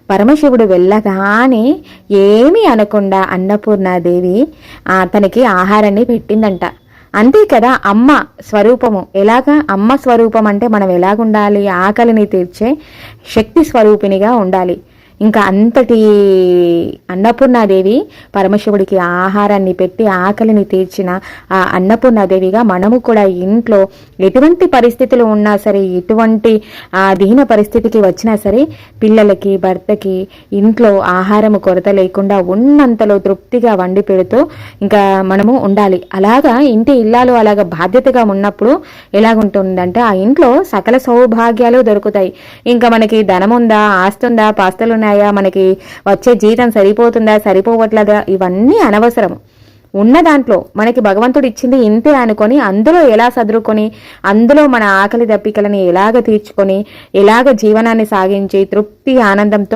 పరమశివుడు వెళ్ళగానే ఏమీ అనకుండా అన్నపూర్ణాదేవి తనకి ఆహారాన్ని పెట్టిందంట. అంతే కదా అమ్మ స్వరూపము. ఎలాగా అమ్మ స్వరూపం అంటే మనం ఎలాగుండాలి? ఆకలిని తీర్చే శక్తి స్వరూపిణిగా ఉండాలి. ఇంకా అంతటి అన్నపూర్ణాదేవి పరమశివుడికి ఆహారాన్ని పెట్టి ఆకలిని తీర్చిన ఆ అన్నపూర్ణాదేవిగా మనము కూడా ఇంట్లో ఎటువంటి పరిస్థితులు ఉన్నా సరే, ఎటువంటి దీన పరిస్థితికి వచ్చినా సరే, పిల్లలకి భర్తకి ఇంట్లో ఆహారము కొరత లేకుండా ఉన్నంతలో తృప్తిగా వండి పెడుతూ ఇంకా మనము ఉండాలి. అలాగా ఇంటి ఇల్లాలు అలాగా బాధ్యతగా ఉన్నప్పుడు ఎలాగుంటుందంటే ఆ ఇంట్లో సకల సౌభాగ్యాలు దొరుకుతాయి. ఇంకా మనకి ధనం ఉందా, ఆస్తుందా, పాస్తులు మనకి వచ్చే జీతం సరిపోతుందా, సరిపోవట్లేదా, ఇవన్నీ అనవసరము. ఉన్న దాంట్లో మనకి భగవంతుడు ఇచ్చింది ఇంతే అనుకొని అందులో ఎలా సదురుకొని అందులో మన ఆకలి దప్పికలని ఎలాగ తీర్చుకొని ఎలాగ జీవనాన్ని సాగించి తృప్తి ఆనందంతో